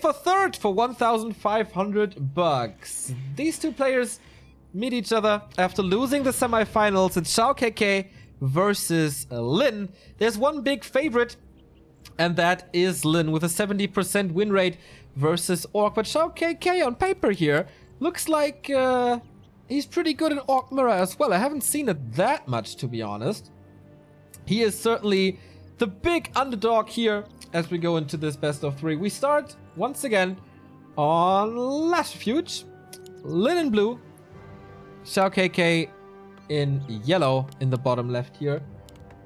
for third for 1,500 bucks. These two players meet each other after losing the semifinals. It's XiaoKK versus Lin. There's one big favorite, and that is Lin with a 70% win rate versus Orc. But XiaoKK on paper here looks like he's pretty good in Orc Mirror as well. I haven't seen it that much, to be honest. He is certainly the big underdog here as we go into this best of 3. We start once again on Latitude. Lin in blue, XiaoKK in yellow in the bottom left here.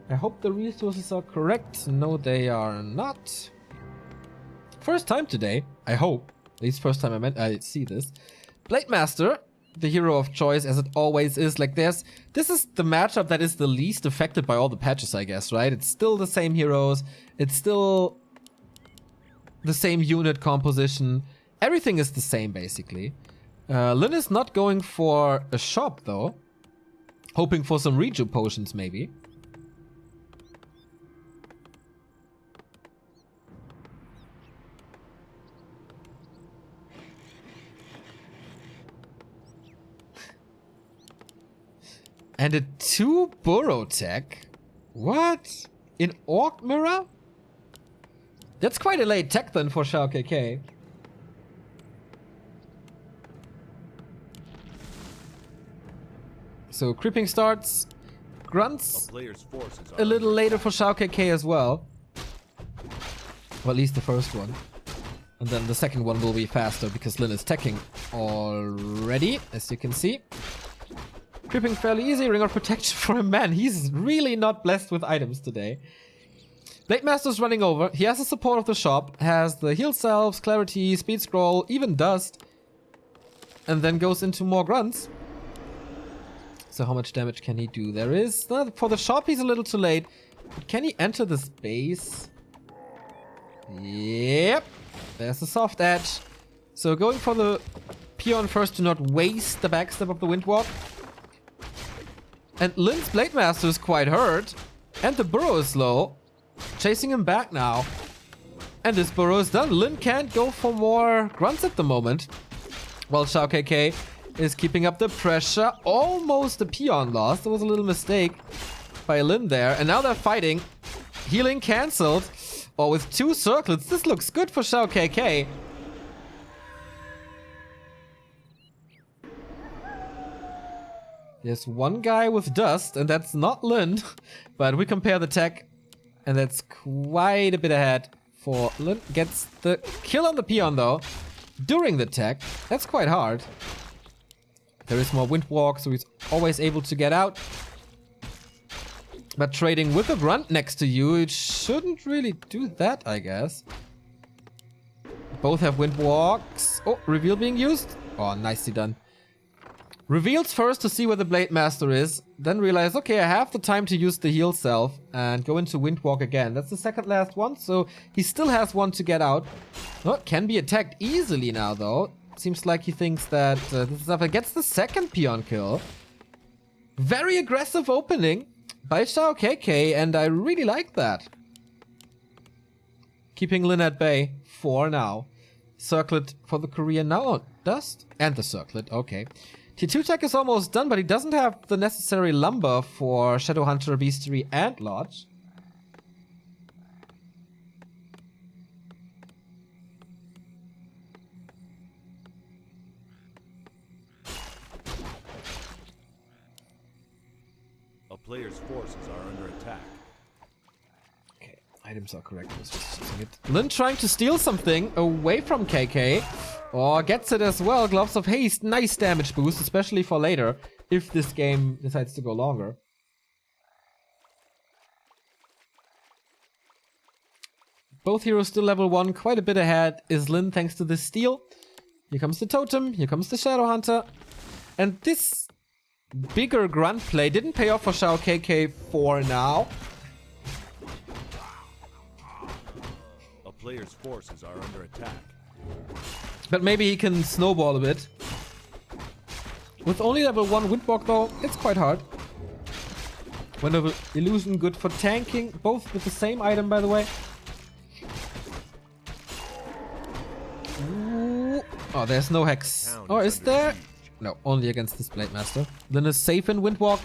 I hope the resources are correct. No, they are not. First time today, I hope. At least first time I see this. Blade Master, the hero of choice, as it always is. Like this is the matchup that is the least affected by all the patches, I guess, right? It's still the same heroes. It's still the same unit composition. Everything is the same, basically. Lin is not going for a shop, though. Hoping for some reju potions, maybe. And a 2 burrow tech? What? In Orc Mirror? That's quite a late tech then for XiaoKK. So creeping starts. Grunts a little later for XiaoKK as well. Well, at least the first one. And then the second one will be faster because Lin is teching already, as you can see. Creeping fairly easy, ring of protection for a man. He's really not blessed with items today. Blade Master's running over. He has the support of the shop, has the heal selves, clarity, speed scroll, even dust. And then goes into more grunts. So how much damage can he do? There is... for the shop, he's a little too late. But can he enter this base? Yep. There's the soft edge. So going for the peon first to not waste the backstep of the Windwalk. And Lin's Blade Master is quite hurt. And the burrow is low. Chasing him back now. And this burrow is done. Lin can't go for more grunts at the moment. While XiaoKK is keeping up the pressure. Almost a peon loss. There was a little mistake by Lin there. And now they're fighting. Healing cancelled. Oh, with 2 circlets. This looks good for XiaoKK. There's one guy with dust, and that's not Lin. But we compare the tech, and that's quite a bit ahead for Lin. Gets the kill on the peon, though, during the tech. That's quite hard. There is more Windwalk, so he's always able to get out. But trading with a grunt next to you, it shouldn't really do that, I guess. Both have Windwalks. Oh, reveal being used. Oh, nicely done. Reveals first to see where the Blade Master is. Then realize, okay, I have the time to use the heal self and go into Windwalk again. That's the second last one, so he still has one to get out. Oh, can be attacked easily now, though. Seems like he thinks that this is up. Gets the second peon kill. Very aggressive opening by XiaoKK, and I really like that. Keeping Lin at bay for now. Circlet for the Korean now. Oh, dust? And the circlet, okay. T2 tech is almost done, but he doesn't have the necessary lumber for Shadowhunter, Beastery, and Lodge. A player's forces are under attack. Okay, items are correct. I was just using it. Lin trying to steal something away from KK. Or gets it as well. Gloves of Haste. Nice damage boost, especially for later, if this game decides to go longer. Both heroes still level 1. Quite a bit ahead is Lin thanks to this steal. Here comes the Totem. Here comes the Shadowhunter. And this bigger grunt play didn't pay off for XiaoKK for now. A player's forces are under attack. But maybe he can snowball a bit. With only level 1 Windwalk though, it's quite hard. Whenever Illusion good for tanking, both with the same item by the way. Ooh. Oh, there's no hex. Or is there? No, only against this Blade Master. Lin is safe in Windwalk.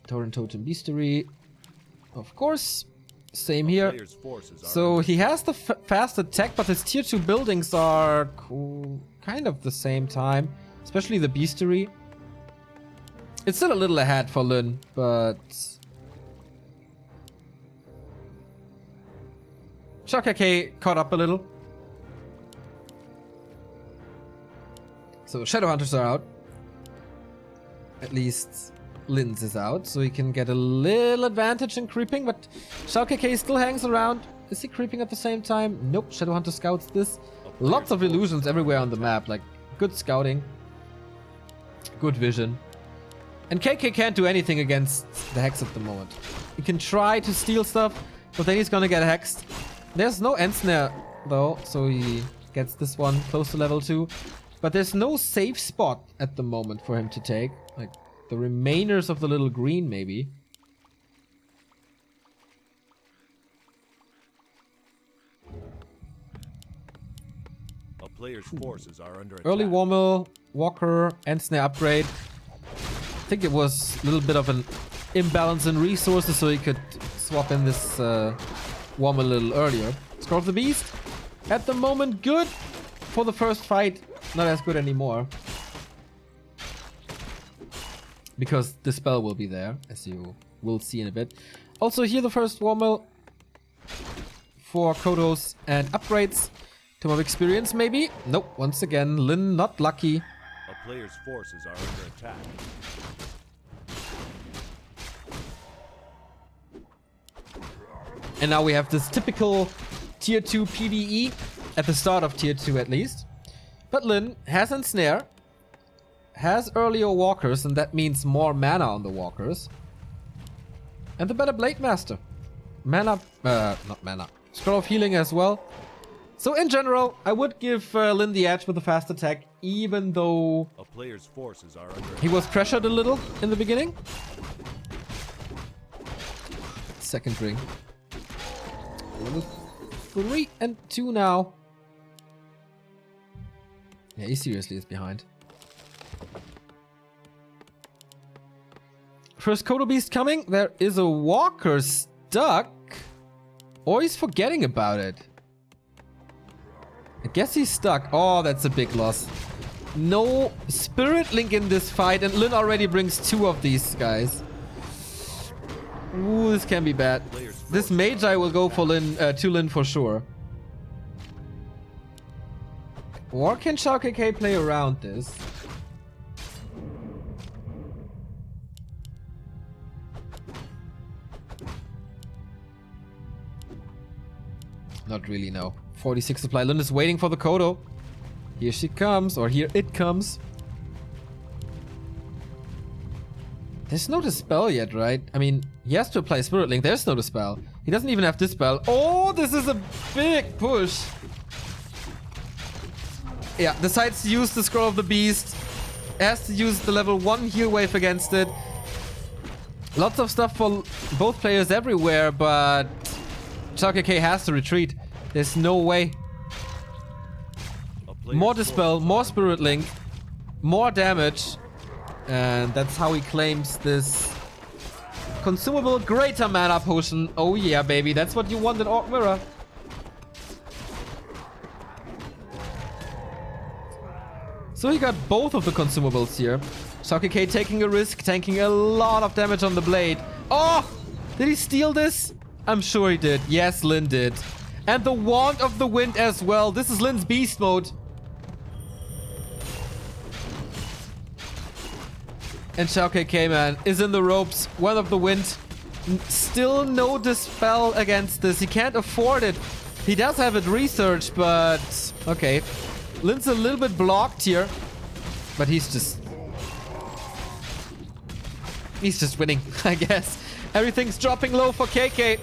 Torrent Totem Beastery. Of course. Same here. So he has the fast attack, but his tier 2 buildings are cool, kind of the same time. Especially the Beastery. It's still a little ahead for Lin, but... XiaoKK caught up a little. So Shadowhunters are out. At least Lin's is out, so he can get a little advantage in creeping, but XiaoKK still hangs around. Is he creeping at the same time? Nope, Shadowhunter scouts this. Lots of illusions everywhere on the map, like good scouting. Good vision. And KK can't do anything against the Hex at the moment. He can try to steal stuff, but then he's gonna get hexed. There's no end snare though, so he gets this one close to level 2. But there's no safe spot at the moment for him to take. Like the remainers of the little green maybe. A player's forces are under attack. Early Warmill, Walker, end snare upgrade. I think it was a little bit of an imbalance in resources, so he could swap in this Warmill a little earlier. Scroll of the Beast. At the moment, good for the first fight. Not as good anymore. Because the spell will be there, as you will see in a bit. Also here the first Warmill for Kodos and upgrades. Tome of Experience maybe? Nope, once again, Lin not lucky. A player's forces are under attack. And now we have this typical tier 2 PvE at the start of tier 2 at least. But Lin has Ensnare, has earlier walkers, and that means more mana on the walkers. And the better Blade Master. Mana, not mana. Scroll of Healing as well. So in general, I would give Lin the edge with the fast attack, even though a player's forces are under he was pressured a little in the beginning. Second ring. Level 3 and 2 now. Yeah, he seriously is behind. First Kodo Beast coming. There is a Walker stuck. Or he's forgetting about it. I guess he's stuck. Oh, that's a big loss. No Spirit Link in this fight, and Lin already brings 2 of these guys. Ooh, this can be bad. This Magi will go for Lin, to Lin for sure. Or can XiaoKK play around this? Not really, no. 46 supply. Lin is waiting for the Kodo. Here she comes, or here it comes. There's no Dispel yet, right? I mean, he has to apply Spirit Link. There's no Dispel. He doesn't even have Dispel. Oh, this is a big push. Yeah, decides to use the Scroll of the Beast. Has to use the level 1 heal wave against it. Lots of stuff for both players everywhere, but XiaoKK has to retreat. There's no way. More Dispel, more Spirit Link, more damage. And that's how he claims this consumable greater mana potion. Oh yeah, baby. That's what you want in Orc Mirror. So he got both of the consumables here. XiaoKK taking a risk, tanking a lot of damage on the blade. Oh! Did he steal this? I'm sure he did. Yes, Lin did. And the Wand of the Wind as well. This is Lin's beast mode. And XiaoKK, man, is in the ropes. One of the Wind. Still no Dispel against this. He can't afford it. He does have it researched, but... okay. Lin's a little bit blocked here. But he's just winning, I guess. Everything's dropping low for KK.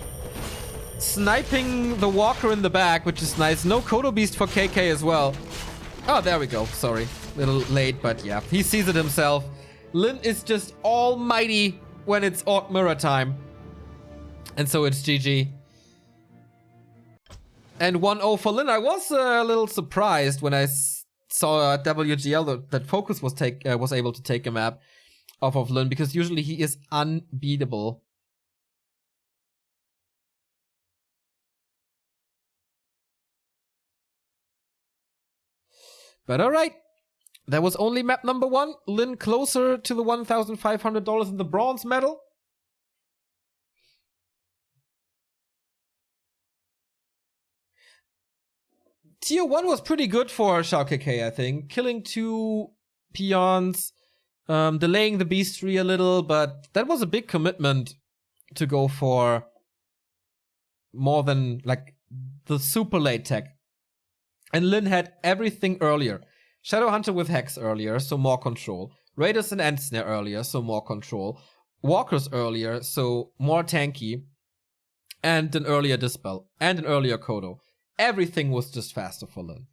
Sniping the Walker in the back, which is nice. No Kodo Beast for KK as well. Oh, there we go. Sorry. A little late, but yeah. He sees it himself. Lin is just almighty when it's Orc Mirror time. And so it's GG. And 1-0 for Lin. I was a little surprised when I saw WGL that Focus was able to take a map off of Lin, because usually he is unbeatable. But alright. That was only map number 1. Lin closer to the $1,500 in the bronze medal. Tier 1 was pretty good for XiaoKK, I think. Killing 2 peons, delaying the beast tree a little, but that was a big commitment to go for more than like the super late tech. And Lin had everything earlier. Shadowhunter with Hex earlier, so more control. Raiders and End Snare earlier, so more control. Walkers earlier, so more tanky. And an earlier Dispel. And an earlier Kodo. Everything was just faster for Lin.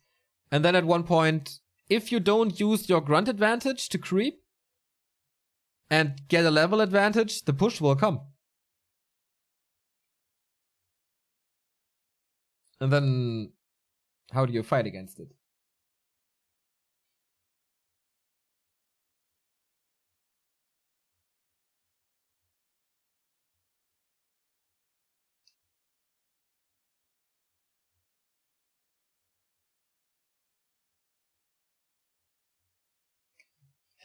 And then at one point, if you don't use your grunt advantage to creep and get a level advantage, the push will come. And then, how do you fight against it?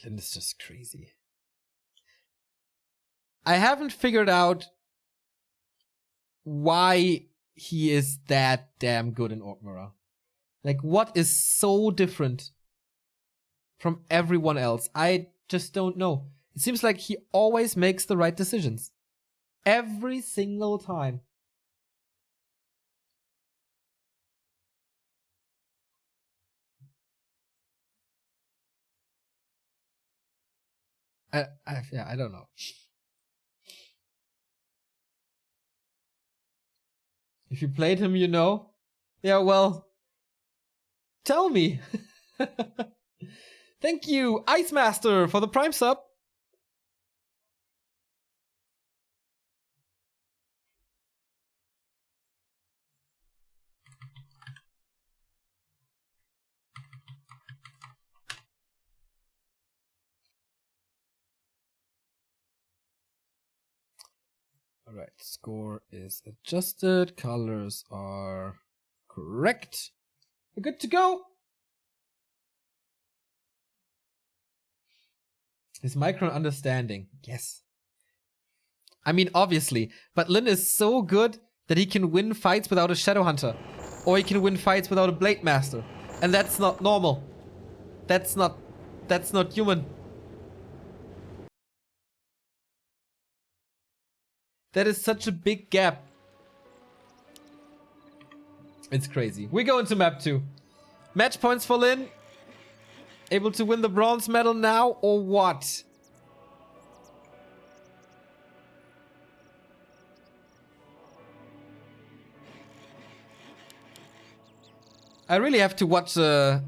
Lin is just crazy. I haven't figured out why he is that damn good in Orc Mirror. Like, what is so different from everyone else? I just don't know. It seems like he always makes the right decisions. Every single time. I don't know. If you played him, you know. Yeah, well, tell me. Thank you, Ice Master, for the Prime sub. Alright, score is adjusted, colors are correct. We're good to go. His micro understanding, yes. I mean, obviously, but Lin is so good that he can win fights without a Shadowhunter. Or he can win fights without a Blade Master. And that's not normal. That's not human. That is such a big gap. It's crazy. We go into map 2. Match points for Lin. Able to win the bronze medal now or what? I really have to watch a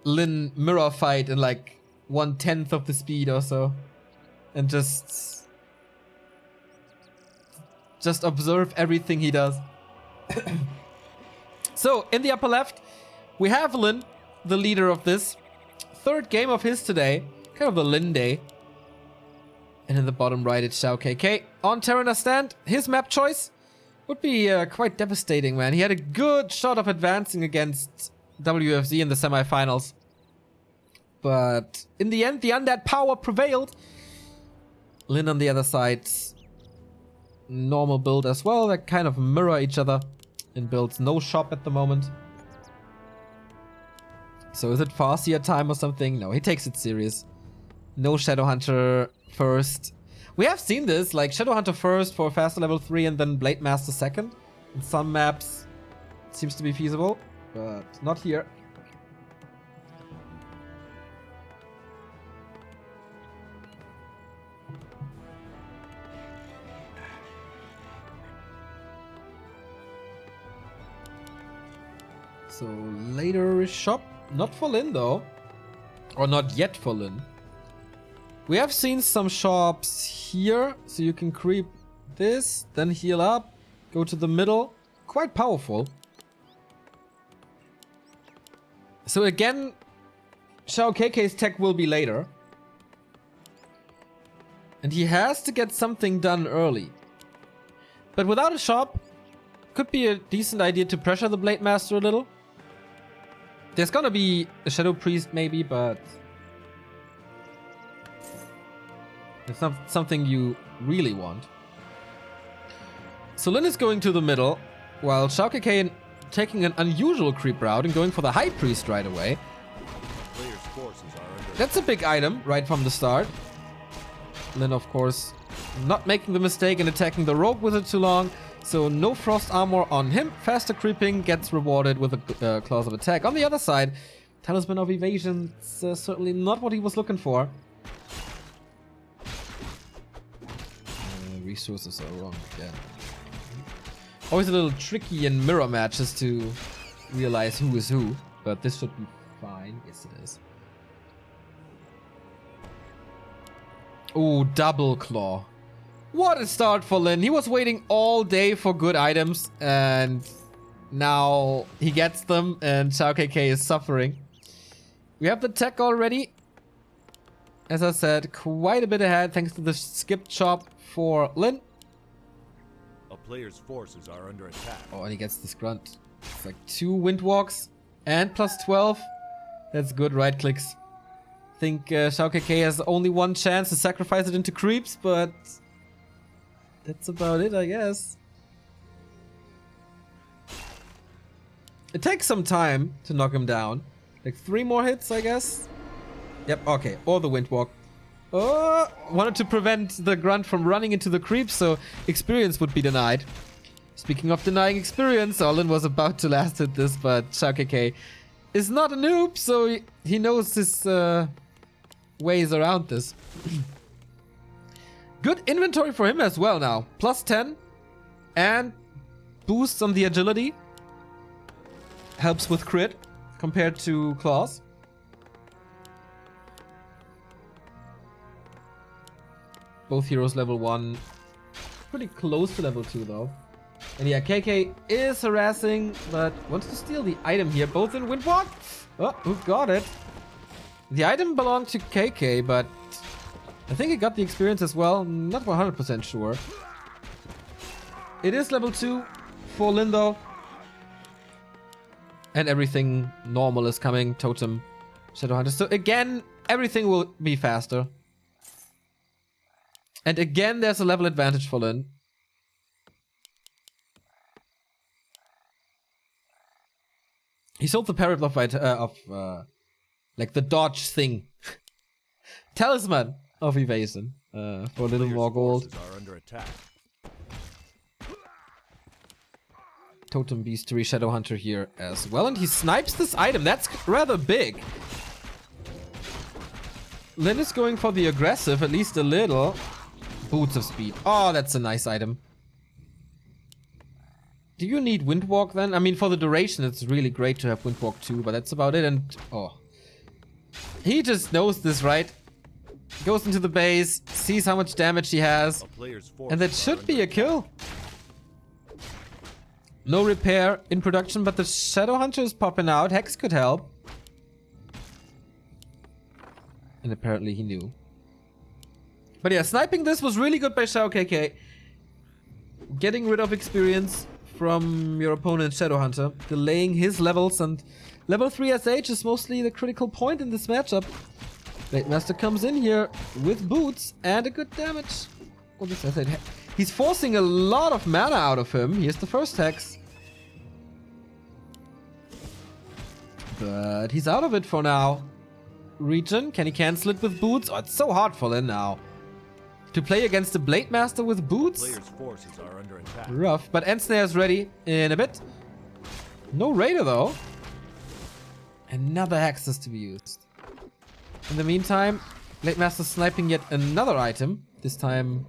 Lin mirror fight in like 1/10 of the speed or so. And just observe everything he does. So, in the upper left, we have Lin, the leader of this. 3rd game of his today. Kind of a Lin day. And in the bottom right, it's XiaoKK. On Terraner stand, his map choice would be quite devastating, man. He had a good shot of advancing against WFZ in the semifinals. But in the end, the undead power prevailed. Lin on the other side, normal build as well. They kind of mirror each other in builds. No shop at the moment. So is it Farseer time or something? No, he takes it serious. No Shadowhunter first. We have seen this, like Shadowhunter first for faster level 3 and then Blade Master second. In some maps it seems to be feasible, but not here. So later shop, not for Lin though, or not yet for Lin. We have seen some shops here, so you can creep this, then heal up, go to the middle. Quite powerful. So again, XiaoKK's tech will be later. And he has to get something done early. But without a shop, could be a decent idea to pressure the Blade Master a little. There's gonna be a Shadow Priest maybe, but it's not something you really want. So Lin is going to the middle, while XiaoKK taking an unusual creep route and going for the High Priest right away. That's a big item right from the start. Lin, of course, not making the mistake and attacking the Rogue Wizard too long. So no Frost Armor on him. Faster creeping gets rewarded with a Claws of Attack. On the other side, Talisman of Evasion is certainly not what he was looking for. Resources are wrong again. Always a little tricky in mirror matches to realize who is who. But this should be fine. Yes, it is. Ooh, double claw. What a start for Lin. He was waiting all day for good items, and now he gets them, and XiaoKK is suffering. We have the tech already. As I said, quite a bit ahead thanks to the skip chop for Lin. A player's forces are under attack. Oh, and he gets this grunt. It's like 2 Windwalks and plus 12. That's good right clicks. I think XiaoKK has only one chance to sacrifice it into creeps, but that's about it, I guess. It takes some time to knock him down. Like 3 more hits, I guess. Yep, okay. Or the Windwalk. Oh, wanted to prevent the grunt from running into the creeps, so experience would be denied. Speaking of denying experience, Lin was about to last hit this, but XiaoKK is not a noob, so he knows his ways around this. Good inventory for him as well now. Plus 10 and boosts on the agility. Helps with crit compared to claws. Both heroes level 1. Pretty close to level 2 though. And yeah, KK is harassing, but wants to steal the item here. Both in Windwalk. Oh, who got it? The item belonged to KK, but I think he got the experience as well. Not 100% sure. It is level 2 for Lin though. And everything normal is coming. Totem, Shadowhunter. So again, everything will be faster. And again, there's a level advantage for Lin. He sold the parrot of like the dodge thing. Talisman of Evasion for a little more gold. Are under attack. Totem Beastery Shadowhunter here as well. And he snipes this item. That's rather big. Lin is going for the aggressive, at least a little. Boots of Speed. Oh, that's a nice item. Do you need Windwalk then? I mean, for the duration, it's really great to have Windwalk too, but that's about it. And oh, he just knows this, right? Goes into the base, sees how much damage he has, and that should be a kill. No repair in production, but the Shadowhunter is popping out. Hex could help. And apparently he knew. But yeah, sniping this was really good by XiaoKK. Getting rid of experience from your opponent's Shadowhunter, delaying his levels, and level 3 SH is mostly the critical point in this matchup. Blade Master comes in here with boots and a good damage. Oh, this SH. He's forcing a lot of mana out of him. Here's the first hex. But he's out of it for now. Regen, can he cancel it with boots? Oh, it's so hard for Lin now. To play against the Blade Master with boots? Player's forces are under attack. Rough, but Ensnare is ready in a bit. No Raider though. Another hex is to be used. In the meantime, Blade Master sniping yet another item. This time,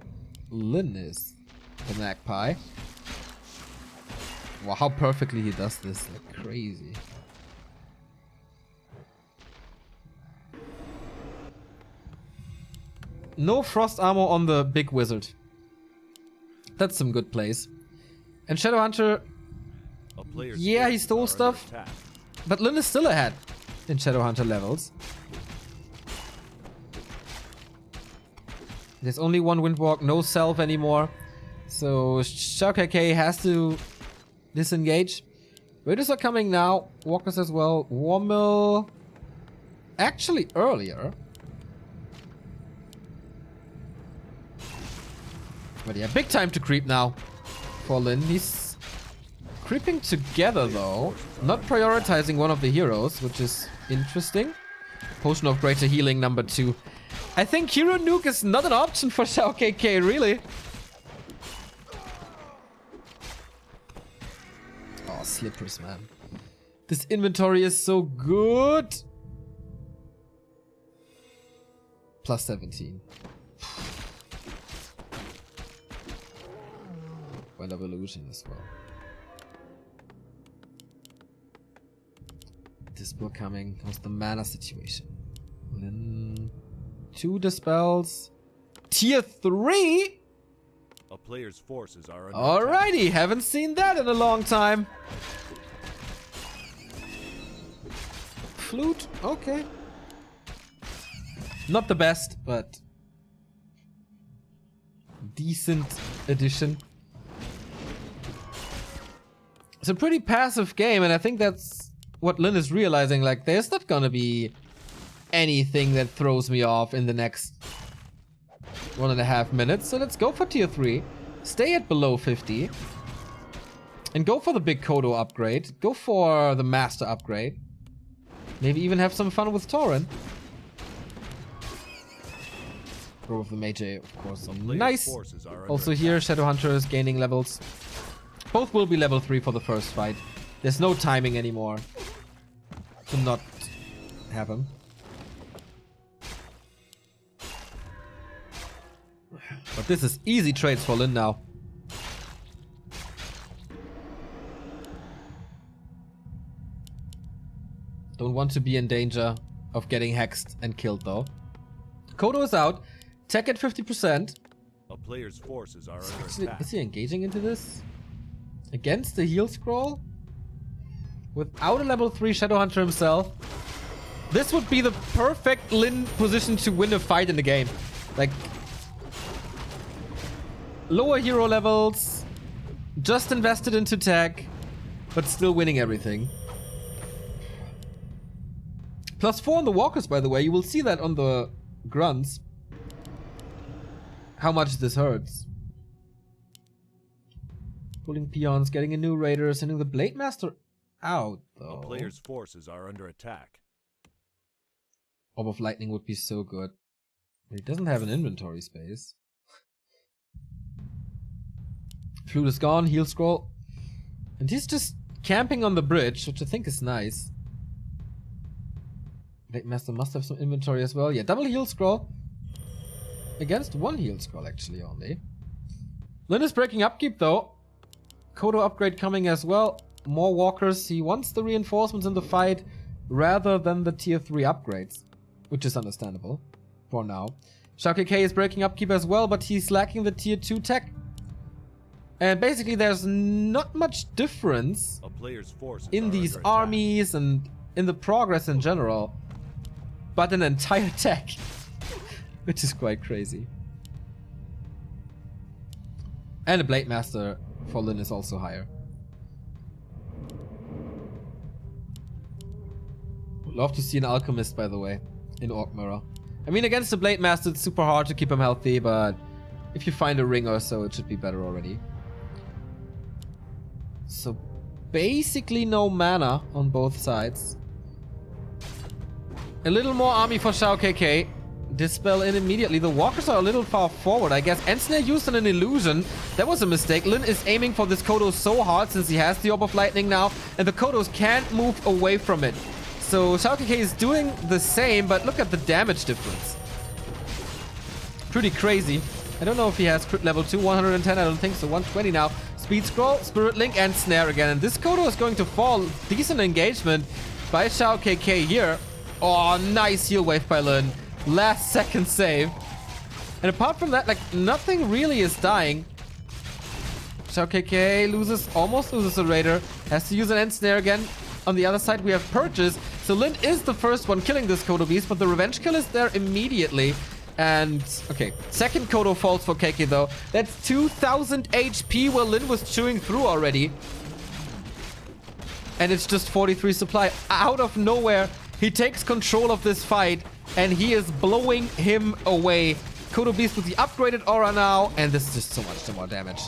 Lin is the Magpie. Wow, how perfectly he does this. Like crazy. No frost armor on the big wizard. That's some good plays. And Shadowhunter, yeah, he stole stuff, but Lin is still ahead. in Shadowhunter levels. There's only one Windwalk, no Self anymore. So XiaoKK has to disengage. Raiders are coming now. Walkers as well. Warmill actually earlier. But yeah, big time to creep now for Lin. He's creeping together though. Not prioritizing one of the heroes, which is interesting. Potion of Greater Healing number 2. I think Hero Nuke is not an option for XiaoKK, really. Oh, slippers, man. This inventory is so good. Plus 17. Wind of Illusion as well. Dispel coming. How's the mana situation? Then 2 dispels. Tier 3? A player's forces are under Alrighty, attack. haven't seen that in a long time. Flute, okay. Not the best, but decent addition. It's a pretty passive game, and I think that's what Lin is realizing. Like, there's not gonna be anything that throws me off in the next 1.5 minutes. So let's go for tier 3. Stay at below 50. And go for the big Kodo upgrade. Go for the master upgrade. Maybe even have some fun with Tauren. Go with the Mage, of course. Nice. Also here, Shadowhunter is gaining levels. Both will be level 3 for the first fight. There's no timing anymore to not have him. But this is easy trades for Lin now. Don't want to be in danger of getting hexed and killed though. Kodo is out. Tech at 50%. A player's forces are under attack. Is he engaging into this? Against the heal scroll? Without a level 3 Shadowhunter himself? This would be the perfect Lin position to win a fight in the game. Like, lower hero levels, just invested into tech, but still winning everything. +4 on the walkers, by the way. You will see that on the grunts. How much this hurts. Pulling peons, getting a new raider, sending the Blade Master out, though. A player's forces are under attack. Orb of Lightning would be so good. He doesn't have an inventory space. Flute is gone, heal scroll. And he's just camping on the bridge, which I think is nice. Blade Master must have some inventory as well. Yeah, double heal scroll. Against 1 heal scroll, actually, only. Lin is breaking upkeep, though. Kodo upgrade coming as well. More walkers. He wants the reinforcements in the fight rather than the tier 3 upgrades. Which is understandable. For now. XiaoKK is breaking upkeep as well, but he's lacking the tier 2 tech. And basically there's not much difference A player's forces in are these under attack. armies and in the progress in general. But an entire tech. Which is quite crazy. And a Blade Master for Lin is also higher. Would love to see an Alchemist, by the way, in Orc Mirror. I mean, against the Blade Master, it's super hard to keep him healthy, but if you find a ring or so, it should be better already. So, basically no mana on both sides. A little more army for XiaoKK. Dispel in immediately. The walkers are a little far forward, I guess. Ensnare used an illusion. That was a mistake. Lin is aiming for this Kodo so hard since he has the Orb of Lightning now, and the Kodos can't move away from it. So XiaoKK is doing the same, but look at the damage difference. Pretty crazy. I don't know if he has crit level 2, 110, I don't think so. 120 now. Speed scroll, Spirit Link, and Snare again. And this Kodo is going to fall. Decent engagement by XiaoKK here. Oh, nice heal wave by Lin. Last second save. And apart from that, like, nothing really is dying. XiaoKK almost loses a raider. Has to use an end snare again. On the other side, we have Purchase. So Lin is the first one killing this Kodo Beast, but the revenge kill is there immediately. And, okay, second Kodo falls for KK though. That's 2000 HP where Lin was chewing through already. And it's just 43 supply. Out of nowhere, he takes control of this fight, and he is blowing him away. Kodo Beast with the upgraded aura now, and this is just so much more damage.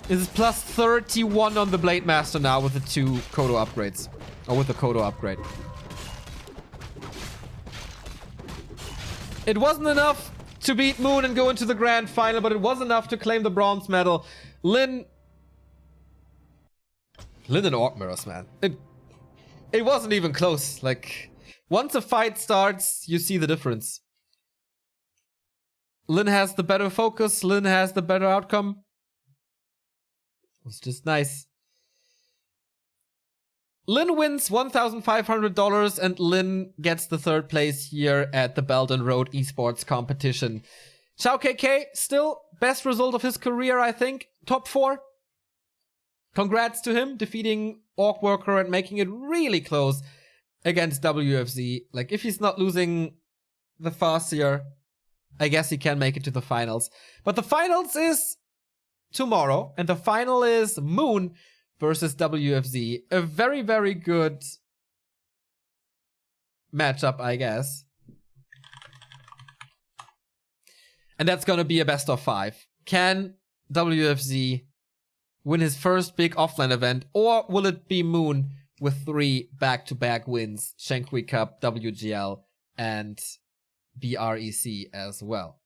This is plus 31 on the Blade Master now with the 2 Kodo upgrades. Or with the Kodo upgrade. It wasn't enough to beat Moon and go into the grand final, but it was enough to claim the bronze medal. Lin and Orc Mirrors, man. It wasn't even close. Like, once a fight starts, you see the difference. Lin has the better focus. Lin has the better outcome. It's just nice. Lin wins $1,500 and Lin gets the 3rd place here at the Belt and Road Esports competition. XiaoKK, still best result of his career, I think. Top 4. Congrats to him, defeating Orc Worker and making it really close against WFZ. Like, if he's not losing the Farseer, I guess he can make it to the finals. But the finals is tomorrow, and the final is Moon versus WFZ. A very, very good matchup, I guess. And that's gonna be a best of 5. Can WFZ win his first big offline event, or will it be Moon with 3 back-to-back wins? Shenkui Cup, WGL, and BREC as well.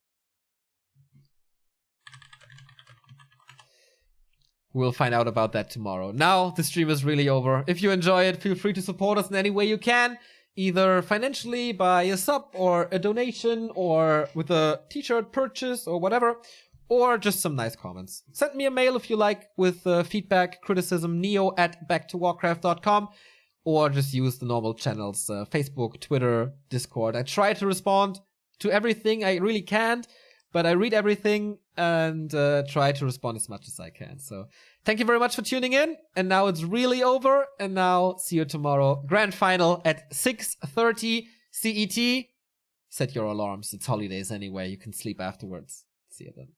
We'll find out about that tomorrow. Now, the stream is really over. If you enjoy it, feel free to support us in any way you can. Either financially, by a sub, or a donation, or with a t-shirt purchase, or whatever. Or just some nice comments. Send me a mail if you like, with feedback, criticism, neo@backtowarcraft.com. Or just use the normal channels, Facebook, Twitter, Discord. I try to respond to everything. I really can't. But I read everything and try to respond as much as I can. So thank you very much for tuning in. And now it's really over. And now see you tomorrow. Grand final at 6:30 CET. Set your alarms. It's holidays anyway. You can sleep afterwards. See you then.